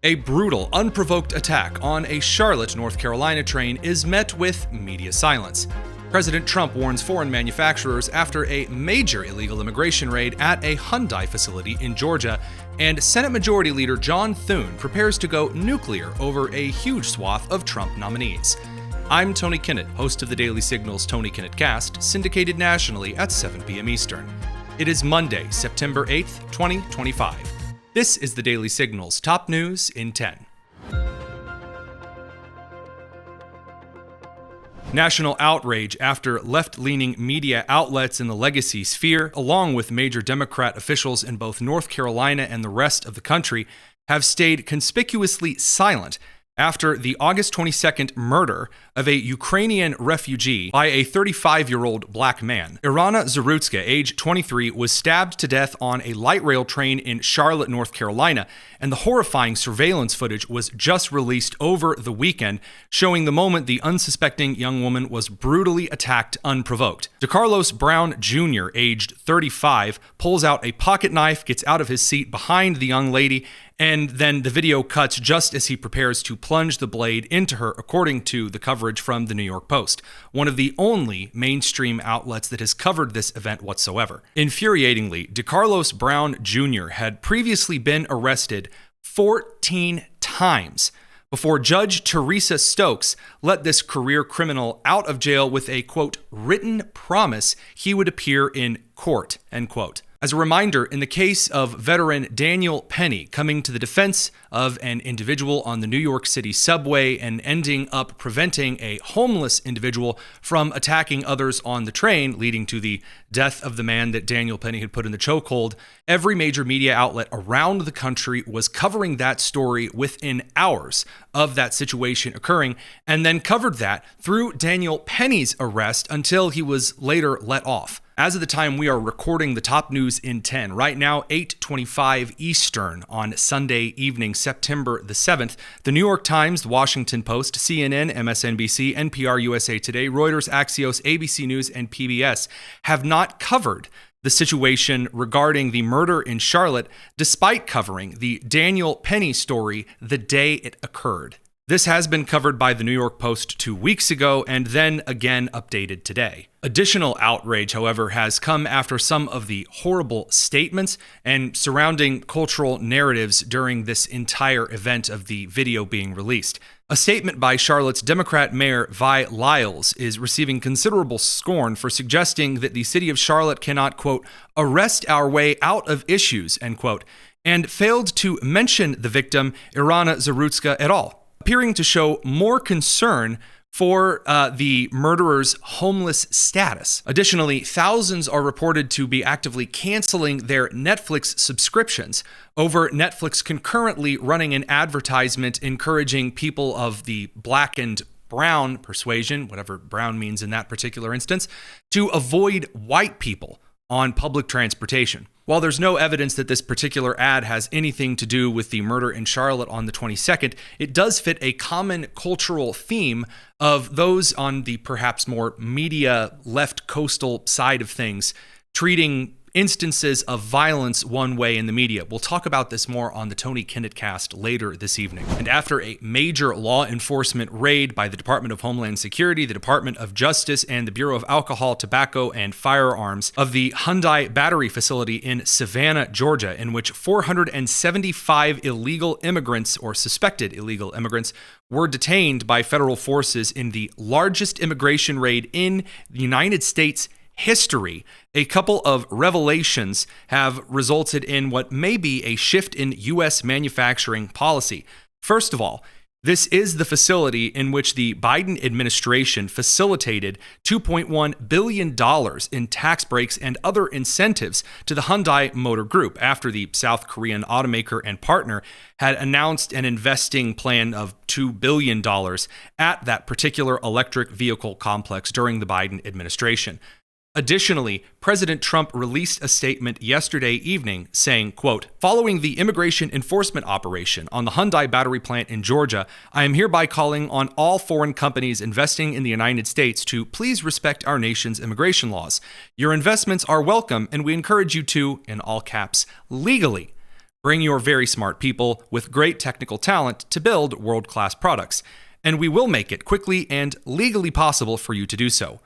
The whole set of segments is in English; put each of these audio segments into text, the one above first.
A brutal, unprovoked attack on a Charlotte, North Carolina train is met with media silence. President Trump warns foreign manufacturers after a major illegal immigration raid at a Hyundai facility in Georgia, and Senate Majority Leader John Thune prepares to go nuclear over a huge swath of Trump nominees. I'm Tony Kinnett, host of the Daily Signal's Tony Kinnett Cast, syndicated nationally at 7 p.m. Eastern. It is Monday, September 8th, 2025. This is the Daily Signal's top news in 10. National outrage after left-leaning media outlets in the legacy sphere, along with major Democrat officials in both North Carolina and the rest of the country, have stayed conspicuously silent after the August 22nd murder of a Ukrainian refugee by a 35-year-old black man. Irana Zarutska, age 23, was stabbed to death on a light rail train in Charlotte, North Carolina, and the horrifying surveillance footage was just released over the weekend, showing the moment the unsuspecting young woman was brutally attacked unprovoked. DeCarlos Brown Jr., aged 35, pulls out a pocket knife, gets out of his seat behind the young lady, and then the video cuts just as he prepares to plunge the blade into her, according to the coverage from the New York Post, one of the only mainstream outlets that has covered this event whatsoever. Infuriatingly, DeCarlos Brown Jr. had previously been arrested 14 times before Judge Teresa Stokes let this career criminal out of jail with a, quote, written promise he would appear in court, end quote. As a reminder, in the case of veteran Daniel Penny coming to the defense of an individual on the New York City subway and ending up preventing a homeless individual from attacking others on the train, leading to the death of the man that Daniel Penny had put in the chokehold, every major media outlet around the country was covering that story within hours of that situation occurring, and then covered that through Daniel Penny's arrest until he was later let off. As of the time we are recording the top news in 10, right now 8:25 Eastern on Sunday evening, September the 7th, the New York Times, the Washington Post, CNN, MSNBC, NPR, USA Today, Reuters, Axios, ABC News, and PBS have not covered the situation regarding the murder in Charlotte, despite covering the Daniel Penny story the day it occurred. This has been covered by the New York Post 2 weeks ago and then again updated today. Additional outrage, however, has come after some of the horrible statements and surrounding cultural narratives during this entire event of the video being released. A statement by Charlotte's Democrat Mayor Vi Lyles is receiving considerable scorn for suggesting that the city of Charlotte cannot, quote, arrest our way out of issues, end quote, and failed to mention the victim, Irana Zarutska, at all, appearing to show more concern for the murderer's homeless status. Additionally, thousands are reported to be actively canceling their Netflix subscriptions over Netflix concurrently running an advertisement encouraging people of the black and brown persuasion, whatever brown means in that particular instance, to avoid white people on public transportation. While there's no evidence that this particular ad has anything to do with the murder in Charlotte on the 22nd, it does fit a common cultural theme of those on the perhaps more media left coastal side of things treating instances of violence one way in the media. We'll talk about this more on the Tony Kinnett Cast later this evening. And after a major law enforcement raid by the Department of Homeland Security, the Department of Justice, and the Bureau of Alcohol, Tobacco, and Firearms of the Hyundai battery facility in Savannah, Georgia, in which 475 illegal immigrants or suspected illegal immigrants were detained by federal forces in the largest immigration raid in the United States history, a couple of revelations have resulted in what may be a shift in U.S. manufacturing policy. First of all, this is the facility in which the Biden administration facilitated $2.1 billion in tax breaks and other incentives to the Hyundai Motor Group after the South Korean automaker and partner had announced an investing plan of $2 billion at that particular electric vehicle complex during the Biden administration. Additionally, President Trump released a statement yesterday evening saying, quote, following the immigration enforcement operation on the Hyundai battery plant in Georgia, I am hereby calling on all foreign companies investing in the United States to please respect our nation's immigration laws. Your investments are welcome, and we encourage you to, in all caps, legally Bring your very smart people with great technical talent to build world-class products, and we will make it quickly and legally possible for you to do so.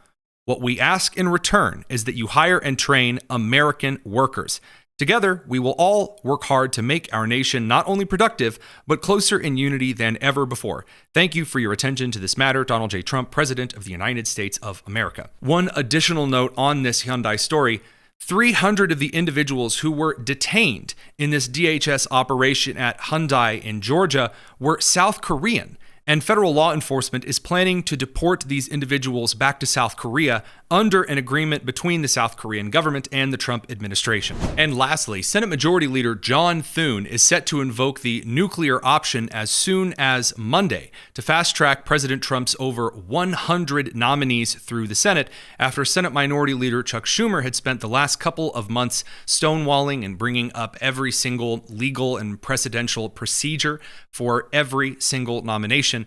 What we ask in return is that you hire and train American workers. Together, we will all work hard to make our nation not only productive, but closer in unity than ever before. Thank you for your attention to this matter. Donald J. Trump, President of the United States of America. One additional note on this Hyundai story: 300 of the individuals who were detained in this DHS operation at Hyundai in Georgia were South Korean, and federal law enforcement is planning to deport these individuals back to South Korea under an agreement between the South Korean government and the Trump administration. And lastly, Senate Majority Leader John Thune is set to invoke the nuclear option as soon as Monday to fast-track President Trump's over 100 nominees through the Senate after Senate Minority Leader Chuck Schumer had spent the last couple of months stonewalling and bringing up every single legal and precedential procedure for every single nomination,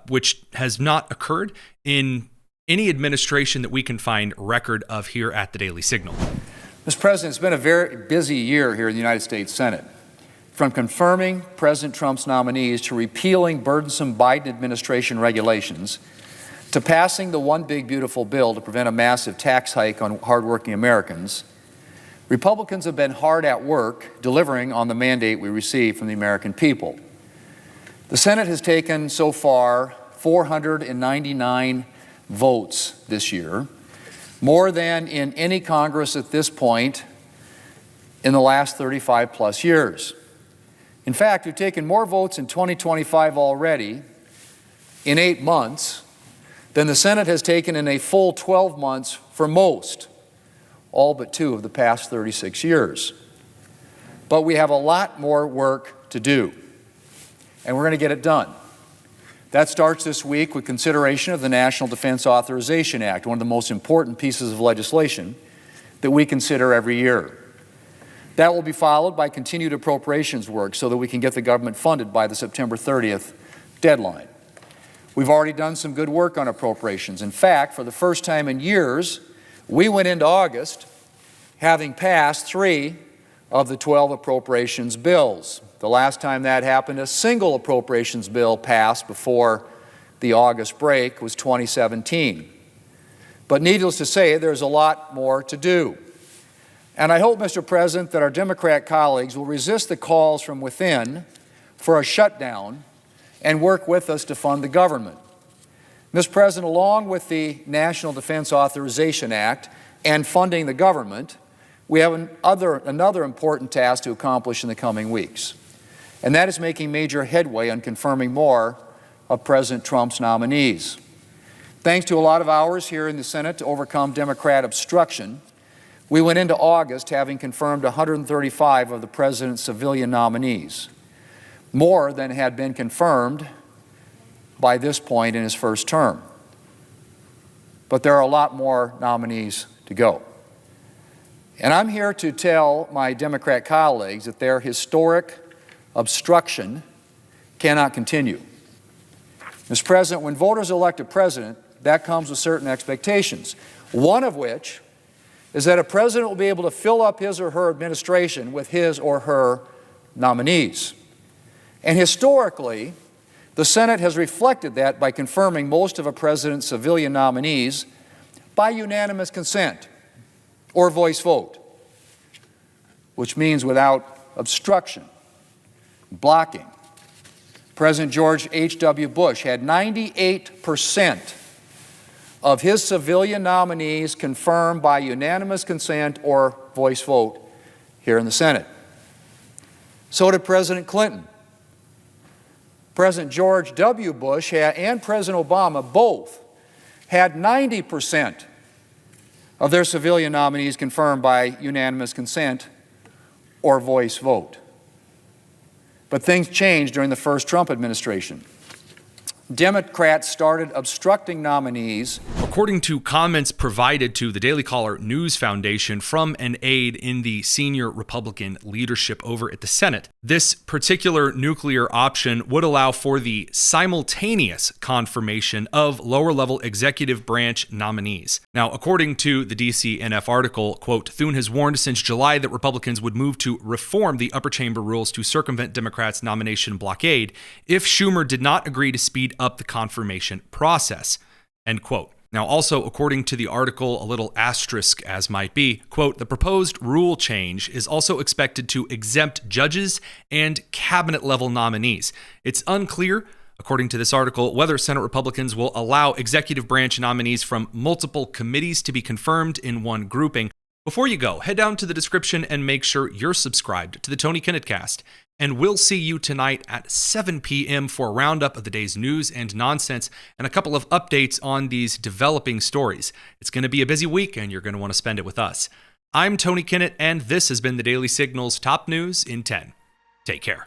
which has not occurred in any administration that we can find record of here at the Daily Signal. Mr. President, it's been a very busy year here in the United States Senate. From confirming President Trump's nominees to repealing burdensome Biden administration regulations to passing the One Big Beautiful Bill to prevent a massive tax hike on hardworking Americans, Republicans have been hard at work delivering on the mandate we received from the American people. The Senate has taken so far 499 votes this year, more than in any Congress at this point in the last 35 plus years. In fact, we've taken more votes in 2025 already in 8 months than the Senate has taken in a full 12 months for most, all but 2 of the past 36 years. But we have a lot more work to do, and we're going to get it done. That starts this week with consideration of the National Defense Authorization Act, one of the most important pieces of legislation that we consider every year. That will be followed by continued appropriations work so that we can get the government funded by the September 30th deadline. We've already done some good work on appropriations. In fact, for the first time in years, we went into August having passed 3 of the 12 appropriations bills. The last time that happened, a single appropriations bill passed before the August break was 2017. But needless to say, there's a lot more to do. And I hope, Mr. President, that our Democrat colleagues will resist the calls from within for a shutdown and work with us to fund the government. Mr. President, along with the National Defense Authorization Act and funding the government, we have another important task to accomplish in the coming weeks, and that is making major headway on confirming more of President Trump's nominees. Thanks to a lot of hours here in the Senate to overcome Democrat obstruction, we went into August having confirmed 135 of the President's civilian nominees, more than had been confirmed by this point in his first term. But there are a lot more nominees to go. And I'm here to tell my Democrat colleagues that their historic obstruction cannot continue. Mr. President, when voters elect a president, that comes with certain expectations, one of which is that a president will be able to fill up his or her administration with his or her nominees. And historically, the Senate has reflected that by confirming most of a president's civilian nominees by unanimous consent or voice vote, which means without obstruction, blocking. President George H.W. Bush had 98% of his civilian nominees confirmed by unanimous consent or voice vote here in the Senate. So did President Clinton. President George W. Bush and President Obama both had 90% of their civilian nominees confirmed by unanimous consent or voice vote. But things changed during the first Trump administration. Democrats started obstructing nominees according to comments provided to the Daily Caller News Foundation from an aide in the senior Republican leadership over at the Senate, this particular nuclear option would allow for the simultaneous confirmation of lower-level executive branch nominees. Now, according to the DCNF article, quote, Thune has warned since July that Republicans would move to reform the upper chamber rules to circumvent Democrats' nomination blockade if Schumer did not agree to speed up the confirmation process, end quote. Now, also, according to the article, a little asterisk as might be, quote, the proposed rule change is also expected to exempt judges and cabinet-level nominees. It's unclear, according to this article, whether Senate Republicans will allow executive branch nominees from multiple committees to be confirmed in one grouping. Before you go, head down to the description and make sure you're subscribed to the Tony Kinnett Cast. And we'll see you tonight at 7 p.m. for a roundup of the day's news and nonsense and a couple of updates on these developing stories. It's going to be a busy week, and you're going to want to spend it with us. I'm Tony Kinnett, and this has been the Daily Signal's Top News in 10. Take care.